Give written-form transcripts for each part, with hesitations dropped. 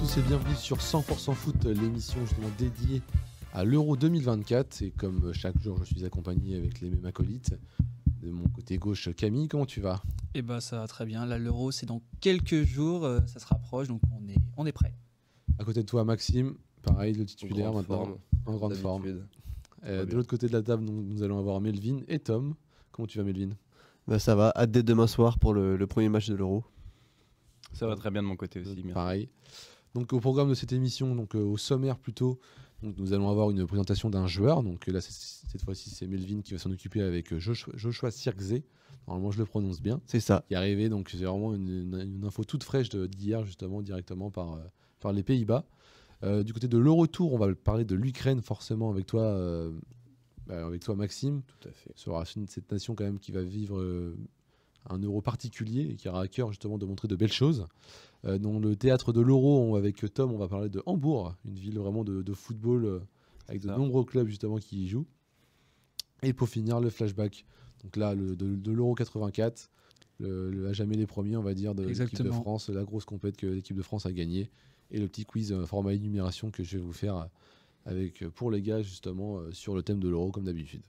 tous et bienvenue sur 100% Foot, l'émission justement dédiée à l'Euro 2024. Et comme chaque jour, je suis accompagné avec les mêmes acolytes. De mon côté gauche, Camille, comment tu vas? Eh ben ça va très bien. Là, l'Euro, c'est dans quelques jours, ça se rapproche, donc on est prêt. À côté de toi, Maxime, pareil, le titulaire maintenant, en grande forme. De l'autre côté de la table, nous allons avoir Melvin et Tom. Comment tu vas, Melvin? Bah ça va, hâte d'être demain soir pour le premier match de l'Euro. Ça va très bien de mon côté aussi. Merci. Pareil. Donc au programme de cette émission, au sommaire plutôt, nous allons avoir une présentation d'un joueur. Donc là, cette fois-ci, c'est Melvin qui va s'en occuper avec Joshua Zirkzee. Normalement, je le prononce bien. C'est ça. Qui est arrivé, donc c'est vraiment une info toute fraîche d'hier, justement, directement par les Pays-Bas. Du côté de l'Euro-Tour, on va parler de l'Ukraine, forcément, avec toi, Maxime. Tout à fait. Sur cette nation quand même qui va vivre un Euro particulier et qui aura à cœur justement de montrer de belles choses. Dans le théâtre de l'Euro, avec Tom, on va parler de Hambourg, une ville vraiment de football avec de nombreux clubs justement qui y jouent. Et pour finir, le flashback. Donc là, de l'Euro 84, à jamais les premiers, on va dire, de l'équipe de France, la grosse compète que l'équipe de France a gagnée. Et le petit quiz format énumération que je vais vous faire pour les gars, justement, sur le thème de l'Euro, comme d'habitude.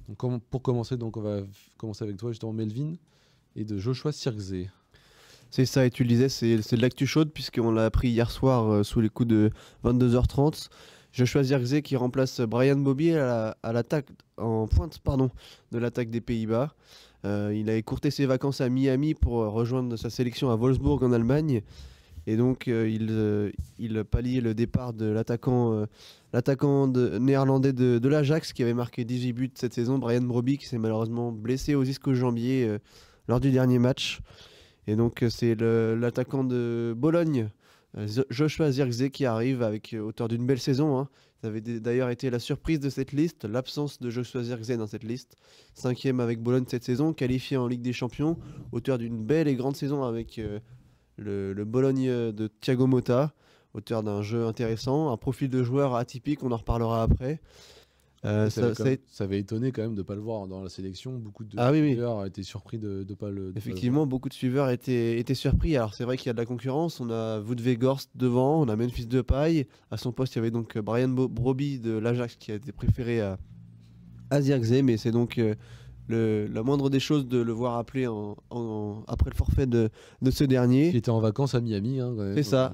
Donc pour commencer, on va commencer avec toi, justement, Melvin, et de Joshua Zirkzee. C'est ça, et tu le disais, c'est de l'actu chaude, puisqu'on l'a appris hier soir sous les coups de 22h30. Joshua Zirkzee qui remplace Brian Bobby à l'attaque, en pointe de l'attaque des Pays-Bas. Il a écourté ses vacances à Miami pour rejoindre sa sélection à Wolfsburg en Allemagne. Et donc il pallie le départ de l'attaquant néerlandais de l'Ajax qui avait marqué 18 buts cette saison, Brian Brobby, qui s'est malheureusement blessé aux ischio-jambiers lors du dernier match. Et donc c'est l'attaquant de Bologne, Joshua Zirkzee, qui arrive avec auteur d'une belle saison. Hein. Ça avait d'ailleurs été la surprise de cette liste, l'absence de Joshua Zirkzee dans cette liste. 5e avec Bologne cette saison, qualifié en Ligue des Champions, auteur d'une belle et grande saison avec le Bologne de Thiago Motta, auteur d'un jeu intéressant, un profil de joueur atypique, on en reparlera après. Ça avait étonné quand même de ne pas le voir dans la sélection. Beaucoup de suiveurs étaient surpris de ne pas le Effectivement, beaucoup de suiveurs étaient surpris. Alors c'est vrai qu'il y a de la concurrence. On a Wout Weghorst devant, on a Memphis Depay. À son poste, il y avait donc Brian Brobby de l'Ajax qui a été préféré à Zirkzee, mais c'est donc la moindre des choses de le voir appelé après le forfait de ce dernier. Il était en vacances à Miami. Hein, quand même. C'est ça.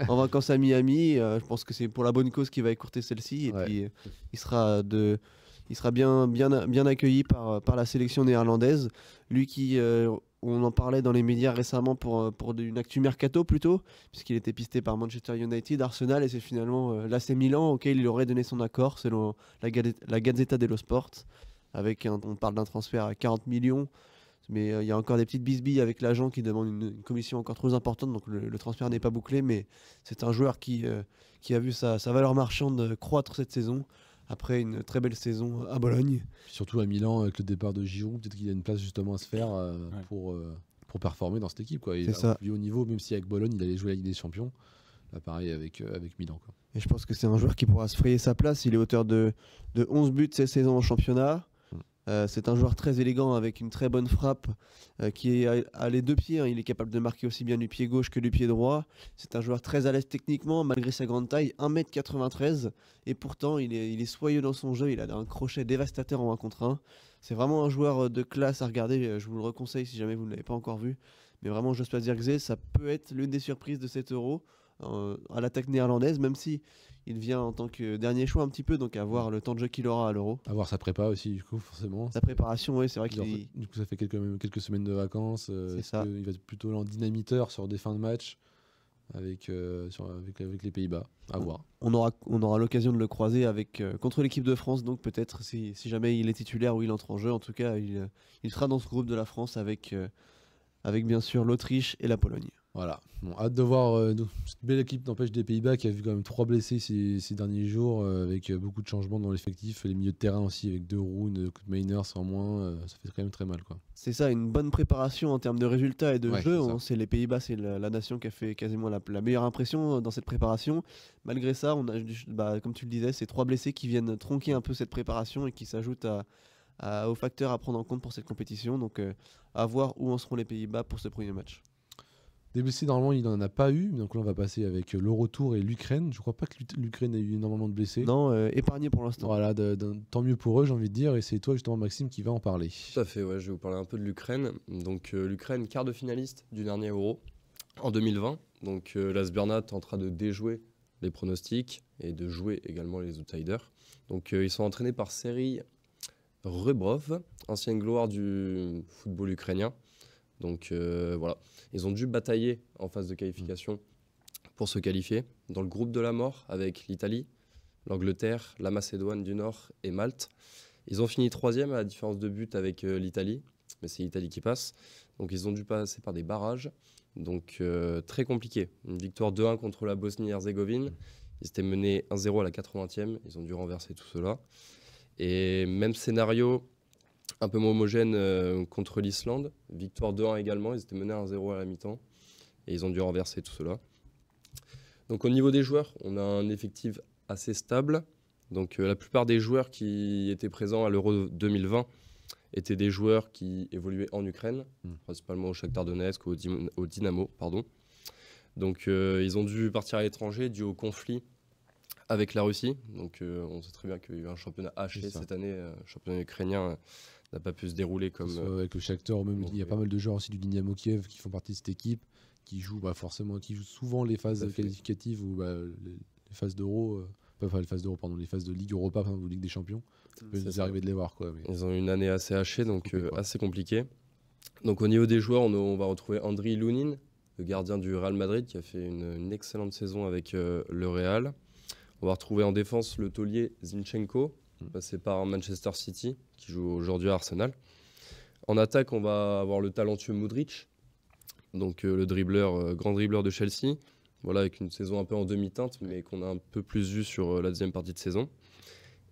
En vacances à Miami. Je pense que c'est pour la bonne cause qu'il va écourter celle-ci. Et puis il sera bien accueilli par la sélection néerlandaise. Lui qui, on en parlait dans les médias récemment pour une actu mercato plutôt, puisqu'il était pisté par Manchester United, Arsenal, et c'est finalement l'AC Milan auquel il aurait donné son accord selon la Gazzetta dello Sport. On parle d'un transfert à 40 millions, mais il y a encore des petites bisbilles avec l'agent qui demande une commission encore trop importante, donc le transfert n'est pas bouclé, mais c'est un joueur qui a vu sa valeur marchande croître cette saison, après une très belle saison à Bologne. Surtout à Milan, avec le départ de Giroud, peut-être qu'il y a une place justement à se faire pour performer dans cette équipe. Quoi. C'est ça. Plus haut niveau, même si avec Bologne, il allait jouer la Ligue des Champions. Là, pareil avec Milan. Quoi. Et je pense que c'est un joueur qui pourra se frayer sa place. Il est auteur de 11 buts cette saison en championnat. C'est un joueur très élégant avec une très bonne frappe qui est à les deux pieds. Hein. Il est capable de marquer aussi bien du pied gauche que du pied droit. C'est un joueur très à l'aise techniquement malgré sa grande taille, 1m93. Et pourtant, il est soyeux dans son jeu. Il a un crochet dévastateur en 1 contre 1. C'est vraiment un joueur de classe à regarder. Je vous le reconseille si jamais vous ne l'avez pas encore vu. Mais vraiment, Joshua Zirkzee, ça peut être l'une des surprises de cet Euro à l'attaque néerlandaise, même si il vient en tant que dernier choix un petit peu, donc à voir le temps de jeu qu'il aura à l'Euro. À voir sa prépa aussi, du coup, forcément. Sa préparation, oui, c'est vrai qu'il... Du coup, ça fait quelques semaines de vacances. C'est ça. Il va être plutôt en dynamiteur sur des fins de match avec les Pays-Bas. À voir. On aura l'occasion de le croiser contre l'équipe de France, donc peut-être si jamais il est titulaire ou il entre en jeu. En tout cas, il sera dans ce groupe de la France avec bien sûr l'Autriche et la Pologne. Voilà, hâte de voir cette belle équipe n'empêche des Pays-Bas qui a vu quand même 3 blessés ces derniers jours avec beaucoup de changements dans l'effectif, les milieux de terrain aussi avec De Roon, Mainers en moins, ça fait quand même très mal. Quoi. C'est ça, une bonne préparation en termes de résultats et de jeu. C'est les Pays-Bas, c'est la nation qui a fait quasiment la meilleure impression dans cette préparation. Malgré ça, on a, comme tu le disais, ces 3 blessés qui viennent tronquer un peu cette préparation et qui s'ajoutent aux facteurs à prendre en compte pour cette compétition. Donc à voir où en seront les Pays-Bas pour ce premier match. Des blessés, normalement, il n'en a pas eu. Donc là, on va passer avec l'Eurotour et l'Ukraine. Je crois pas que l'Ukraine ait eu énormément de blessés. Non, épargné pour l'instant. Voilà, tant mieux pour eux, j'ai envie de dire. Et c'est toi, justement, Maxime, qui va en parler. Tout à fait, ouais, je vais vous parler un peu de l'Ukraine. Donc l'Ukraine, quart de finaliste du dernier Euro en 2020. Donc la Sberna tentera de déjouer les pronostics et de jouer également les outsiders. Donc ils sont entraînés par Serhiy Rebrov, ancienne gloire du football ukrainien. Donc voilà, ils ont dû batailler en phase de qualification pour se qualifier dans le groupe de la mort avec l'Italie, l'Angleterre, la Macédoine du Nord et Malte. Ils ont fini 3e à la différence de but avec l'Italie, mais c'est l'Italie qui passe. Donc ils ont dû passer par des barrages, donc très compliqué. Une victoire 2-1 contre la Bosnie-Herzégovine. Ils étaient menés 1-0 à la 80e, ils ont dû renverser tout cela. Et même scénario, un peu moins homogène contre l'Islande. Victoire 2-1 également, ils étaient menés 1-0 à la mi-temps. Et ils ont dû renverser tout cela. Donc au niveau des joueurs, on a un effectif assez stable. Donc la plupart des joueurs qui étaient présents à l'Euro 2020 étaient des joueurs qui évoluaient en Ukraine, principalement au Shakhtar Donetsk ou au Dynamo. Pardon. Donc ils ont dû partir à l'étranger dû au conflit avec la Russie. Donc on sait très bien qu'il y a eu un championnat haché cette année. Le championnat ukrainien n'a pas pu se dérouler comme... avec le Shakhtar, même, il y a pas mal de joueurs aussi du Dynamo Kiev qui font partie de cette équipe, qui jouent qui jouent souvent les phases qualificatives ou les phases d'Euro, les phases d'Euro, pardon, les phases de Ligue Europa ou Ligue des Champions. Ça peut nous arriver de les voir. Quoi, mais... Ils ont une année assez hachée, donc assez compliquée. Donc au niveau des joueurs, on va retrouver Andriy Lunin, le gardien du Real Madrid, qui a fait une excellente saison avec le Real. On va retrouver en défense le taulier Zinchenko, passé par Manchester City, qui joue aujourd'hui à Arsenal. En attaque, on va avoir le talentueux Modric, donc le grand dribbleur de Chelsea, voilà, avec une saison un peu en demi-teinte, mais qu'on a un peu plus vu sur la deuxième partie de saison.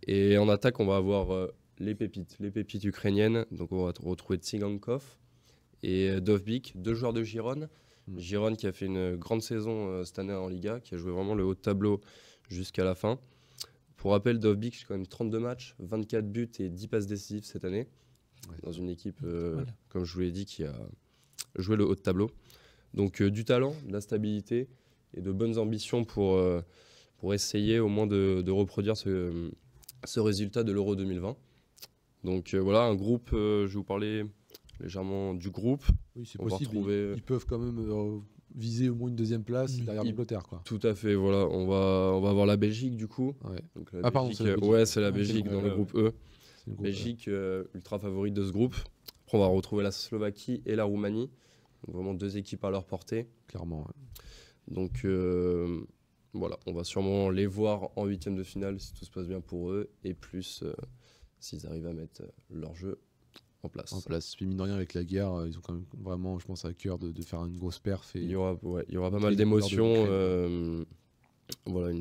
Et en attaque, on va avoir les pépites ukrainiennes. Donc on va retrouver Tsigankov et Dovbyk, deux joueurs de Girone. Girone qui a fait une grande saison cette année en Liga, qui a joué vraiment le haut de tableau jusqu'à la fin. Pour rappel, Dovbyk, c'est quand même 32 matchs, 24 buts et 10 passes décisives cette année, dans une équipe, comme je vous l'ai dit, qui a joué le haut de tableau. Donc du talent, de la stabilité et de bonnes ambitions pour essayer au moins de reproduire ce résultat de l'Euro 2020. Donc voilà, un groupe, je vais vous parler légèrement du groupe. Oui, c'est possible, ils peuvent quand même... viser au moins une deuxième place derrière l'Angleterre, quoi. Tout à fait, voilà. On va avoir la Belgique du coup. Ouais. Donc, pardon, c'est la Belgique. Ouais, c'est la Belgique dans le groupe E. Belgique, ultra favorite de ce groupe. Après, on va retrouver la Slovaquie et la Roumanie. Donc, vraiment deux équipes à leur portée. Clairement. Ouais. Donc voilà, on va sûrement les voir en huitième de finale si tout se passe bien pour eux. Et plus s'ils arrivent à mettre leur jeu en place. Puis mine de rien, avec la guerre, ils ont quand même vraiment, je pense, à cœur de faire une grosse perf. Et il y aura pas mal d'émotions. Voilà,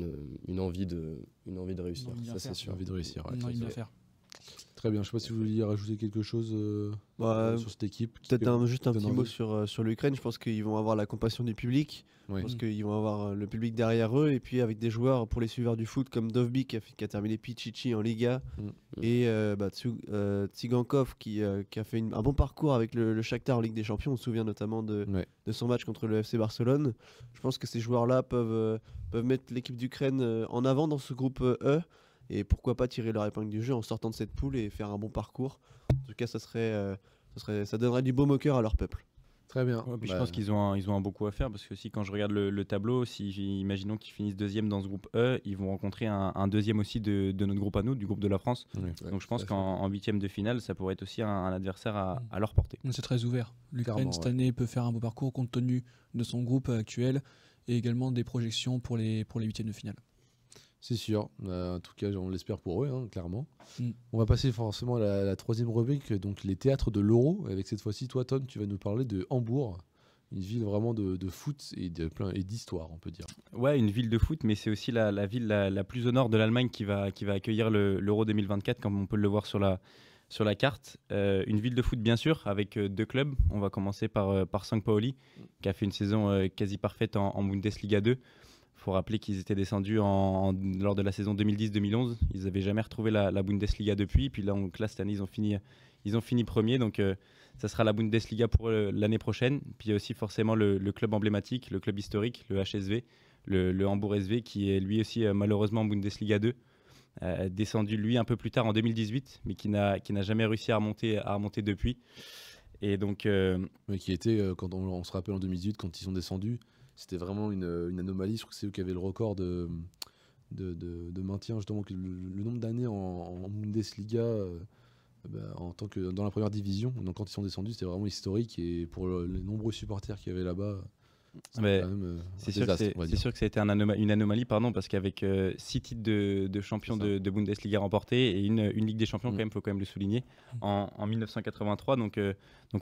une envie de réussir, ça c'est sûr. Une envie de réussir. Une envie de bien faire. Très bien, je ne sais pas si vous vouliez rajouter quelque chose sur cette équipe. Peut-être juste un petit mot sur l'Ukraine. Je pense qu'ils vont avoir la compassion du public. Je pense qu'ils vont avoir le public derrière eux. Et puis avec des joueurs pour les suiveurs du foot comme Dovbyk qui a terminé Pichichi en Liga. Et Tsigankov qui a fait un bon parcours avec le Shakhtar en Ligue des Champions. On se souvient notamment de son match contre le FC Barcelone. Je pense que ces joueurs-là peuvent mettre l'équipe d'Ukraine en avant dans ce groupe E. Et pourquoi pas tirer leur épingle du jeu en sortant de cette poule et faire un bon parcours. En tout cas, ça donnerait du baume au cœur à leur peuple. Très bien. Ouais, puis je pense qu'ils ont un beaucoup à faire parce que quand je regarde le tableau, imaginons qu'ils finissent deuxième dans ce groupe E, ils vont rencontrer un deuxième aussi de notre groupe à nous, du groupe de la France. Donc je pense qu'en huitième de finale, ça pourrait être aussi un adversaire à leur portée. C'est très ouvert. L'Ukraine cette année peut faire un beau parcours compte tenu de son groupe actuel et également des projections pour les huitièmes de finale. C'est sûr, en tout cas on l'espère pour eux, clairement. On va passer forcément à la troisième rubrique, donc les théâtres de l'Euro. Avec cette fois-ci, toi Tom, tu vas nous parler de Hambourg, une ville vraiment de foot et d'histoire, on peut dire. Ouais, une ville de foot, mais c'est aussi la ville la plus au nord de l'Allemagne qui va accueillir l'Euro 2024, comme on peut le voir sur la carte. Une ville de foot bien sûr, avec deux clubs. On va commencer par St. Pauli, qui a fait une saison quasi parfaite en Bundesliga 2. faut rappeler qu'ils étaient descendus lors de la saison 2010-2011. Ils n'avaient jamais retrouvé la Bundesliga depuis. Puis là, cette année, ils ont fini premier. Donc, ça sera la Bundesliga pour l'année prochaine. Puis il y a aussi forcément le club emblématique, le club historique, le HSV, le Hambourg SV, qui est lui aussi malheureusement en Bundesliga 2. Descendu lui un peu plus tard en 2018, mais qui n'a jamais réussi à remonter depuis. Et donc, mais qui était, quand on se rappelle en 2018, quand ils sont descendus, c'était vraiment une anomalie. Je crois que c'est eux qui avaient le record de maintien, justement, que le nombre d'années en Bundesliga en tant que dans la première division. Donc quand ils sont descendus, c'était vraiment historique, et pour les nombreux supporters qu'il y avait là-bas, c'est sûr que ça a été une anomalie, parce qu'avec 6 titres de champion de Bundesliga remportés et une Ligue des Champions, faut quand même le souligner, en 1983. Donc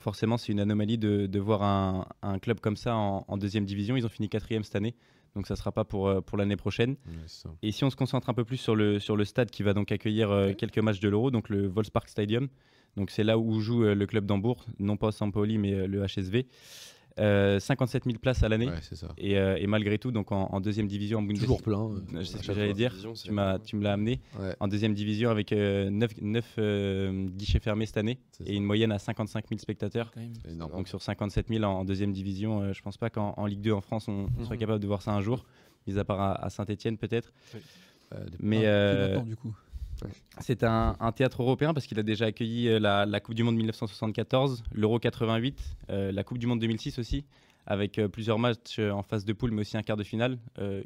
forcément, c'est une anomalie de voir un club comme ça en deuxième division. Ils ont fini 4e cette année, donc ça ne sera pas pour l'année prochaine. Et si on se concentre un peu plus sur le stade qui va donc accueillir quelques matchs de l'Euro, donc le Volkspark Stadium, donc c'est là où joue le club d'Hambourg, non pas St. Pauli mais le HSV. 57 000 places à l'année, et malgré tout, donc en deuxième division en Bundesliga, toujours plein. C'est ce que j'allais dire. Tu me l'as amené en deuxième division avec 9 guichets fermés cette année, et une moyenne à 55 000 spectateurs. Donc sur 57 000 en deuxième division, je pense pas qu'en Ligue 2 en France on soit capable de voir ça un jour, mis à part à Saint-Etienne peut-être. Mais maintenant, du coup. c'est un théâtre européen parce qu'il a déjà accueilli la Coupe du Monde 1974, l'Euro 88, la Coupe du Monde 2006 aussi, avec plusieurs matchs en phase de poule, mais aussi un quart de finale,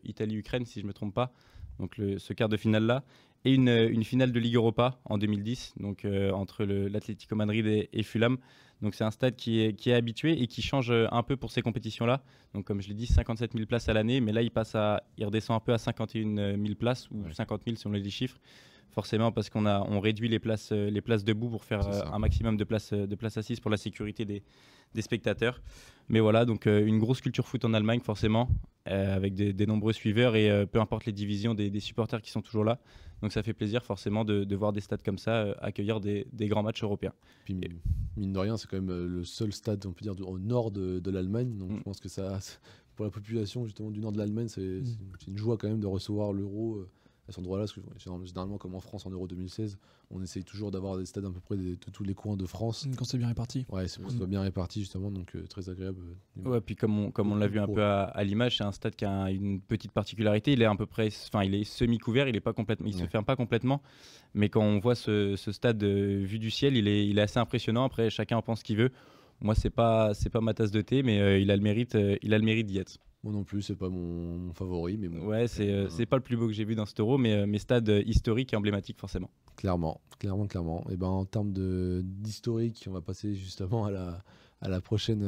Italie-Ukraine si je ne me trompe pas, donc ce quart de finale-là, et une finale de Ligue Europa en 2010, donc entre l'Atlético Madrid et Fulham. Donc c'est un stade qui est habitué et qui change un peu pour ces compétitions-là. Donc comme je l'ai dit, 57 000 places à l'année, mais là il redescend un peu à 51 000 places, ou 50 000 si on les dit chiffres. Forcément, parce qu'on réduit les places debout pour faire un maximum de places assises pour la sécurité des spectateurs. Mais voilà, donc une grosse culture foot en Allemagne, forcément, avec des nombreux suiveurs, et peu importe les divisions, des supporters qui sont toujours là. Donc ça fait plaisir forcément de voir des stades comme ça accueillir des grands matchs européens. Puis mine de rien, c'est quand même le seul stade, on peut dire, au nord de l'Allemagne. Donc je pense que ça, pour la population justement du nord de l'Allemagne, c'est une joie quand même de recevoir l'Euro à cet endroit-là, parce que généralement, comme en France en Euro 2016, on essaye toujours d'avoir des stades à peu près de tous les coins de France. Quand c'est bien réparti. Ouais, c'est pour que ça soit bien réparti justement, donc très agréable. Ouais, puis comme on l'a vu un peu à l'image, c'est un stade qui a une petite particularité. Il est il est semi-couvert, il se ferme pas complètement, mais quand on voit ce stade vu du ciel, il est assez impressionnant. Après, chacun en pense ce qu'il veut. Moi, c'est pas ma tasse de thé, mais il a le mérite d'y être. Moi non plus, c'est pas mon favori, mais bon. Ouais, c'est pas le plus beau que j'ai vu dans cet Euro, mais stade historique et emblématique forcément. Clairement. Et ben en termes d'historique, on va passer justement à la prochaine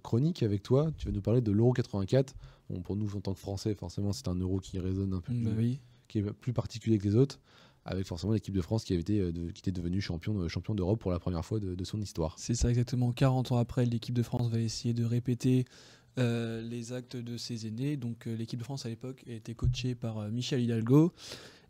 chronique avec toi. Tu vas nous parler de l'Euro 84. Bon, pour nous en tant que Français, forcément, c'est un Euro qui résonne un peu plus, qui est plus particulier que les autres, avec forcément l'équipe de France qui était devenue champion d'Europe pour la première fois de son histoire. C'est ça, exactement. 40 ans après, l'équipe de France va essayer de répéter les actes de ses aînés. Donc l'équipe de France à l'époque a été coachée par Michel Hidalgo,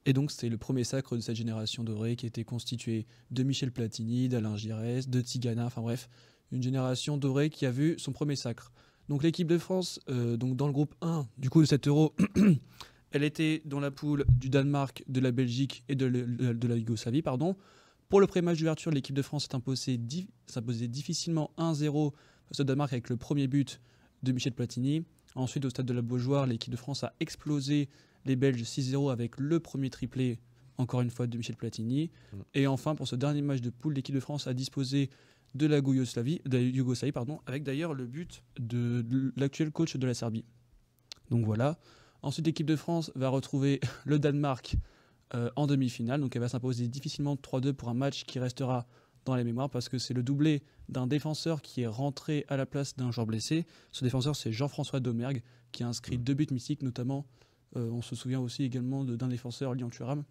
et donc c'était le premier sacre de cette génération dorée qui était constituée de Michel Platini, d'Alain Giresse, de Tigana, enfin bref, une génération dorée qui a vu son premier sacre. Donc l'équipe de France, donc dans le groupe 1 du coup de cet Euro, elle était dans la poule du Danemark, de la Belgique et de la Yougoslavie, pardon. Pour le premier match d'ouverture, l'équipe de France s'imposait difficilement 1-0 face au Danemark avec le premier but de Michel Platini. Ensuite, au stade de la Beaujoire, l'équipe de France a explosé les Belges 6-0 avec le premier triplé, encore une fois, de Michel Platini. Et enfin, pour ce dernier match de poule, l'équipe de France a disposé de la Yougoslavie, avec d'ailleurs le but de l'actuel coach de la Serbie. Donc voilà. Ensuite, l'équipe de France va retrouver le Danemark en demi-finale. Donc elle va s'imposer difficilement 3-2 pour un match qui restera dans les mémoires parce que c'est le doublé d'un défenseur qui est rentré à la place d'un joueur blessé. Ce défenseur, c'est Jean-François Domergue, qui a inscrit 2 buts mythiques, notamment, on se souvient aussi également d'un défenseur, Lilian Thuram,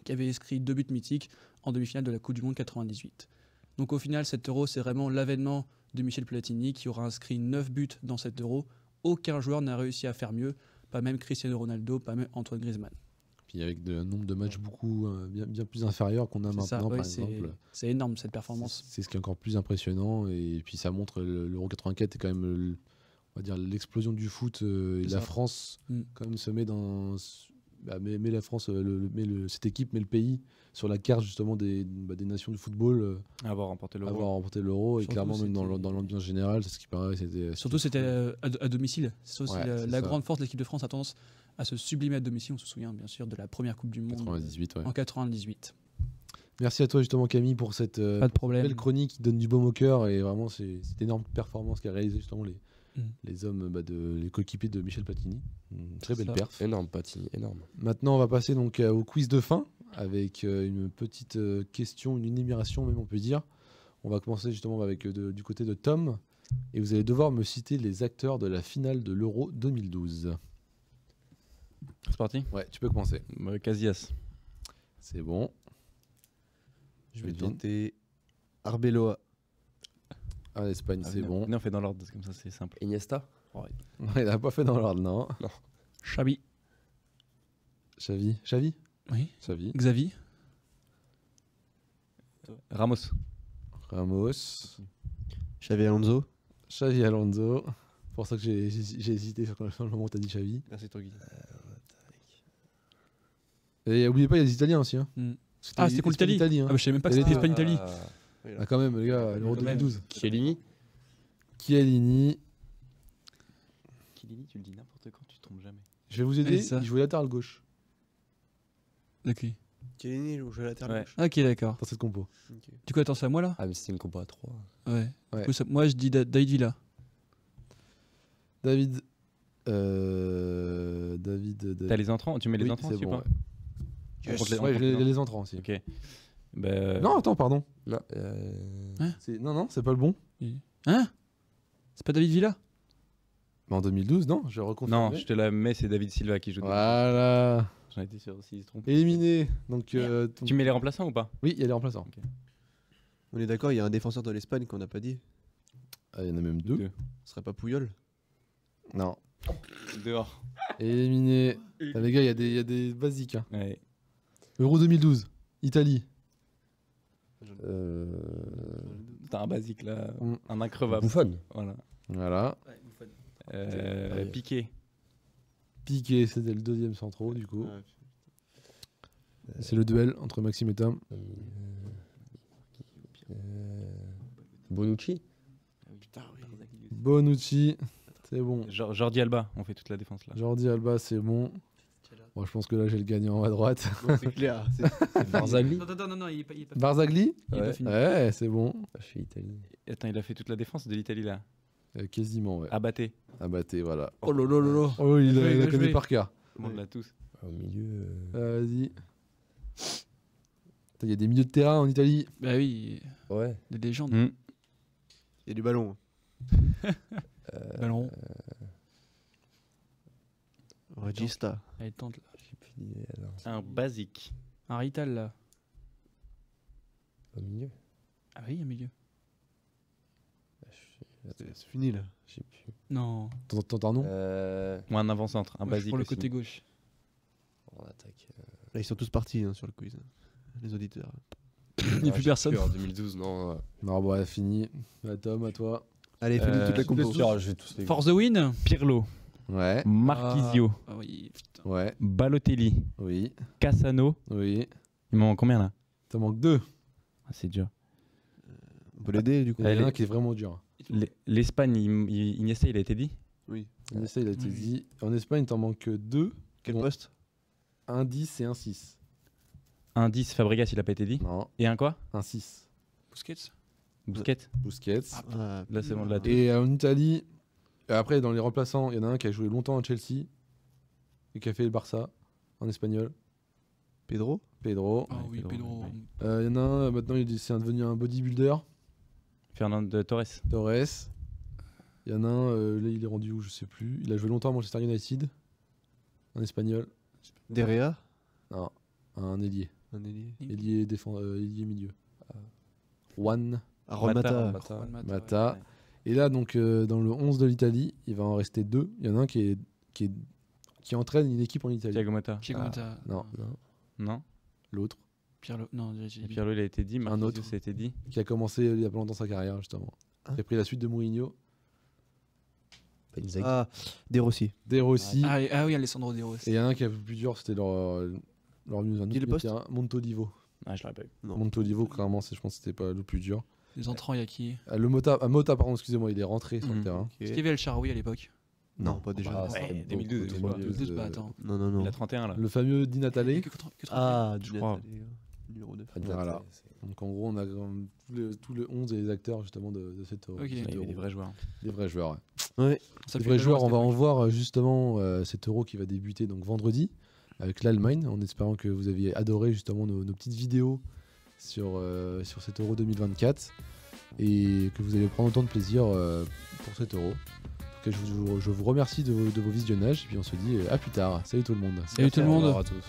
qui avait inscrit 2 buts mythiques en demi-finale de la Coupe du Monde 98. Donc au final, cet Euro, c'est vraiment l'avènement de Michel Platini, qui aura inscrit 9 buts dans cet Euro. Aucun joueur n'a réussi à faire mieux, pas même Cristiano Ronaldo, pas même Antoine Griezmann. Puis avec un nombre de matchs bien plus inférieur qu'on a maintenant, par exemple. C'est énorme cette performance. C'est ce qui est encore plus impressionnant, et puis ça montre l'Euro 84 est quand même, on va dire l'explosion du foot et C'est la ça. France Mm. quand même se met dans met la France cette équipe met le pays sur la carte justement des nations du football Avoir remporté l'Euro. avoir remporté l'Euro et Surtout, clairement même c'était- dans l'ambiance générale c'est ce qui paraît c'était Surtout, c'était à domicile. C'est aussi Ouais, c'est la ça. grande force de l'équipe de France a tendance à se sublimer à domicile. On se souvient bien sûr de la première Coupe du Monde 98 ouais. en 98. Merci à toi justement Camille pour cette Pas de problème. belle chronique qui donne du baume au cœur et vraiment c'est une énorme performance qu'a réalisé justement les hommes les coéquipiers de Michel Platini. Une très belle Ça. perf. Énorme, Patini, énorme. Maintenant on va passer donc au quiz de fin avec une petite question, une énumération même on peut dire. On va commencer justement avec du côté de Tom et vous allez devoir me citer les acteurs de la finale de l'Euro 2012. C'est parti. Ouais, tu peux commencer. Casillas. C'est bon. Je vais Edwin. tenter Arbeloa. Ah, l'Espagne, c'est bon. Non, on fait dans l'ordre, comme ça c'est simple. Iniesta. Il n'a pas fait dans l'ordre, non. Xavi. Xavi Oui. Xavi. Xavi. Ramos. Ramos. Xavi Alonso. Xavi Alonso. C'est pour ça que j'ai hésité sur le moment où tu as dit Xavi. Merci Tanguy. Et n'oubliez pas, il y a des Italiens aussi. Hein. Ah, c'était contre l'Italie. Italie, hein. Ah, bah, je savais même pas que Elle c'était était- Espagne-Italie. Ah, quand même, les gars, l'Euro Quand même. 2012. Chiellini. Chiellini. Chiellini, tu le dis n'importe quand, tu te trompes jamais. Je vais vous aider. Ouais, c'est ça. Il jouait latéral gauche Ok. Chiellini joue à la terre Ouais. gauche. Ok, d'accord. dans cette compo. Du coup, attends, c'est à moi là. Ah, mais c'était une compo à 3. Ouais. Ouais. Du coup, moi, je dis David Villa. David. David. T'as les entrants, tu mets les Oui, entrants c'est aussi bon, ou pas ouais. On compte les- on Ouais, compte j'ai les les entrants aussi. Ok. Bah, Non, attends, pardon. Non, Non, c'est pas le bon. Hein? C'est pas David Villa? Mais en 2012, non, je reconfirme. non, je te la mets, c'est David Silva qui joue. Voilà. J'en étais sûr s'il se trompe. Éliminé. Donc, Tu mets les remplaçants ou pas? Oui, il y a les remplaçants. On est d'accord, il y a un défenseur de l'Espagne qu'on n'a pas dit. Ah, il y en a même deux. Ce serait pas Puyol? Non. Dehors. Éliminé. Ah, les gars, il y a des basiques. Hein. Ouais. Euro 2012. Italie. T'as un basique là, Mm. un increvable. Buffon. Voilà. Voilà. Piqué. Piqué, c'était le deuxième centraux, du coup. C'est le duel entre Maxime et Tom. Bonucci. Bonucci. C'est bon. Jordi Alba, on fait toute la défense là. Jordi Alba, c'est bon. Bon, je pense que là, j'ai le gagnant à droite. C'est clair. Barzagli. Non, il est pas. Barzagli. Il est pas Ouais. fini. Ouais, c'est bon. Ah, je suis italien. Attends, il a fait toute la défense de l'Italie là. Quasiment, ouais. Abatté. Abatté, voilà. Oh lolo. Oh, il Bien joué, a bien connu joué. par cœur. Tout le monde l'a tous. Au milieu. Vas-y. Il y a des milieux de terrain en Italie. Bah oui, Ouais. des légendes. Mm. Il y a du ballon. Ballon. Regista. Elle tente là. J'ai plus d'idée alors. Un basique. Un Rital là. Au milieu. Ah oui, au milieu. C'est fini là. Je sais plus. Non. T'entends nom Ou un avant-centre, un Moi, je basique. prends le aussi. côté gauche. On attaque. Là, ils sont tous partis hein, sur le quiz. Les auditeurs. Il n'y a plus personne. En 2012, non. Non, bon, fini. À Tom, à toi. Allez, fais-nous toute la compo. Je vais tous les. For the win. Pirlo, Ouais, Marquisio, Ah oui, putain. ouais, Balotelli, oui, Cassano. oui. Il m'en manque combien là? T'en manques deux. Ah, c'est dur. On peut l'aider du coup. Il y en a Allez. un qui est vraiment dur. L'Espagne, Iniesta, il a été dit? Oui. Ça, il a été Oui. dit. En Espagne, t'en manques deux. Quel Bon. poste? Un 10 et un 6. Un 10, Fabregas, il a pas été dit? Non, Et un quoi? un 6. Busquets. Busquets? Busquets. Ah, Là, c'est bon, là. Et en Italie, après, dans les remplaçants, il y en a un qui a joué longtemps à Chelsea et qui a fait le Barça en espagnol. Pedro? Pedro. Ah oui, Pedro, Pedro. ouais. Il y en a un, maintenant, c'est devenu un bodybuilder. Fernando Torres. Torres. Il y en a un, là, il est rendu où, je sais plus. Il a joué longtemps à Manchester United en espagnol. Derea? Non, un ailier. Un ailier. Ailier milieu. Juan Ah, Romata. Juan Mata, Mata. ouais. Et là, donc, dans le 11 de l'Italie, il va en rester deux. Il y en a un qui entraîne une équipe en Italie. Thiago Motta. Thiago Motta. Non, Non? l'autre, Pirlo. Non, j'ai Et dit. Pirlo, il a été dit. Un Marquisio, autre. ça a été dit. qui a commencé il y a pas longtemps sa carrière, justement. Ah. Qui a pris la suite de Mourinho. Pas Inzaghi. Ah, De Rossi. De Rossi. Ah oui, Alessandro De Rossi. Et un qui est un peu plus dur, c'était leur Dis le poste. Montolivo. Ah, je l'aurais pas eu. Non. Montolivo, clairement, je pense que c'était pas le plus dur. Les entrants, il y a qui? Mota, pardon, excusez-moi, il est rentré sur le terrain. Ok. Est-ce qu'il y avait El Shaarawy à l'époque? Non, pas déjà. Bah, ça Ouais, fait 2012, beaucoup excuse-moi. trop vieux. 2012, bah attends. Non, non, non. Il a 31 là. Le fameux Di Il y a Natale. que 30. Ah, je crois. Numéro 9. Fred Voilà. Natale, c'est- Donc en gros, on a tous les 11 et les acteurs justement de cette Ok. Il y avait des vrais joueurs. Des vrais joueurs. Ouais. Ça Les fait vrais pas joueurs, loin, on va cette en époque. voir justement cet euro qui va débuter donc vendredi avec l'Allemagne, en espérant que vous aviez adoré justement nos petites vidéos sur cet euro 2024 et que vous allez prendre autant de plaisir pour cet euro. En tout cas, je vous remercie de vos visionnages et puis on se dit à plus tard. Salut tout le monde. Salut tout le monde. Au revoir à tous.